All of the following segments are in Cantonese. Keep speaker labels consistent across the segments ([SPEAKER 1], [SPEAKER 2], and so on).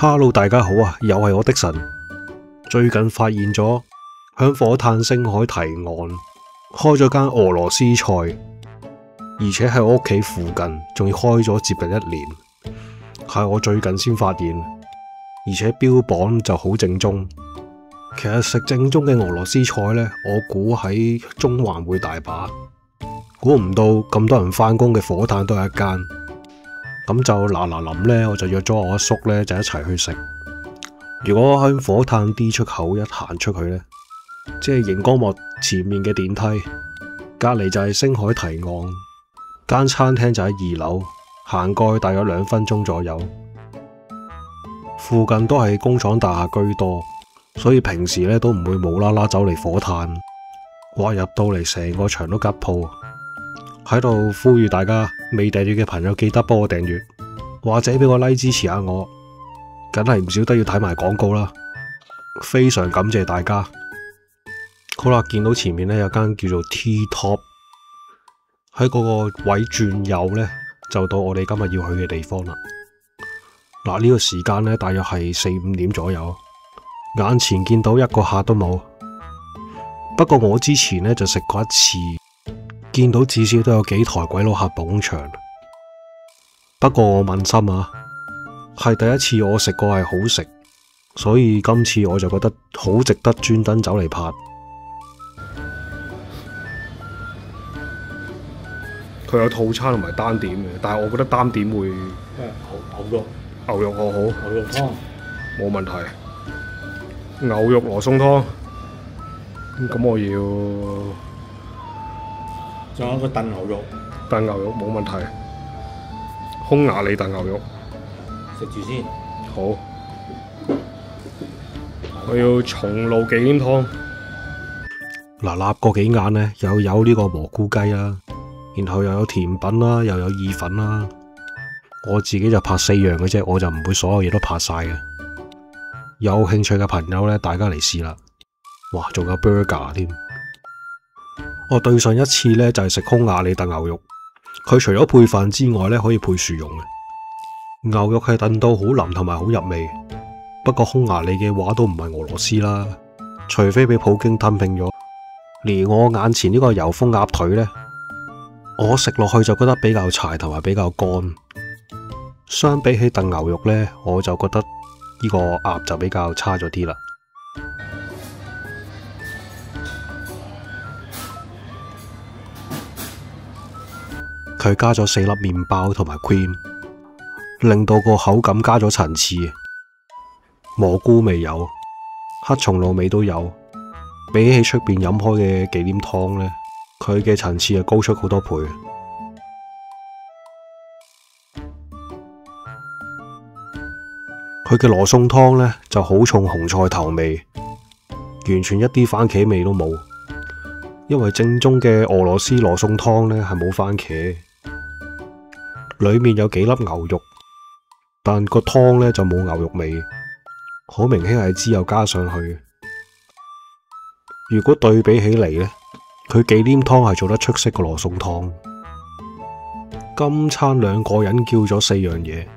[SPEAKER 1] Hello，大家好啊，又係我的神。最近發現咗響火炭星海堤岸開咗間俄羅斯菜，而且喺我屋企附近，仲要開咗接近1年，係我最近先發現，而且標榜就好正宗。其實食正宗嘅俄羅斯菜呢，我估喺中環會大把，估唔到咁多人返工嘅火炭都有一間。咁就嗱臨呢，我就約咗我阿叔呢，就一齊去食。如果喺火炭 D 出口一行出去呢，即係熒光幕前面嘅電梯，隔籬就係星海堤岸，間餐廳就喺2樓，行過去大約2分鐘左右。附近都係工廠大廈居多，所以平時呢都唔會無啦啦走嚟火炭。哇！入到嚟成個場都吉鋪，喺度呼籲大家未訂閱嘅朋友記得幫我訂閱，或者俾個 like 支持下我，梗係唔少得要睇埋廣告啦。非常感謝大家。好啦，見到前面呢有間叫做 T Top， 喺嗰個位轉右呢，就到我哋今日要去嘅地方啦。嗱，呢個時間呢，大約係4、5點左右，眼前見到一個客都冇。不過我之前呢就食過一次，見到至少都有幾台鬼佬客捧場。不過我問心啊，係第一次我食過係好食，所以今次我就覺得好值得專登走嚟拍。佢有套餐同埋單點嘅，但係我覺得單點會牛肉我好，
[SPEAKER 2] 牛肉湯
[SPEAKER 1] 冇問題。牛肉羅宋湯，咁我要
[SPEAKER 2] 仲有一個燉牛肉，
[SPEAKER 1] 燉牛肉冇問題。匈牙利燉牛肉，
[SPEAKER 2] 食住先。
[SPEAKER 1] 好。我要松露忌廉湯。嗱，立過幾眼呢，又有呢個蘑菇雞啦，然後又有甜品啦，又有意粉啦。我自己就拍4樣嘅啫，我就唔會所有嘢都拍晒嘅。有興趣嘅朋友呢，大家嚟試啦。哇，仲有 burger 添。我對上一次呢，就係食匈牙利燉牛肉，佢除咗配飯之外呢，可以配薯蓉嘅。牛肉係燉到好腍同埋好入味。不過匈牙利嘅話都唔係俄羅斯啦，除非俾普京吞併咗。連我眼前呢個油封鴨腿呢，我食落去就覺得比較柴同埋比較乾。相比起燉牛肉呢，我就覺得呢個鴨就比較差咗啲啦。佢加咗4粒麵包同埋 cream， 令到個口感加咗層次。蘑菇味有，黑松露味都有。比起出邊飲開嘅忌廉湯呢，佢嘅層次係高出好多倍。佢嘅羅宋湯呢就好重紅菜頭味，完全一啲番茄味都冇。因為正宗嘅俄羅斯羅宋湯呢係冇番茄，裏面有幾粒牛肉，但個湯呢就冇牛肉味，好明顯係豉油加上去。如果對比起嚟呢，佢忌廉湯係做得出色過羅宋湯。今餐2個人叫咗4樣嘢，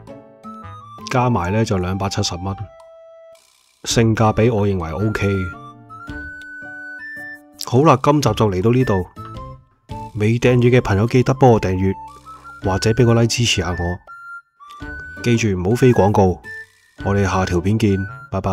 [SPEAKER 1] 加埋呢就270蚊，性價比我認為 OK。好啦，今集就嚟到呢度。未訂閱嘅朋友記得幫我訂閱，或者俾個 like 支持下我。記住唔好飛廣告。我哋下條片見，拜拜。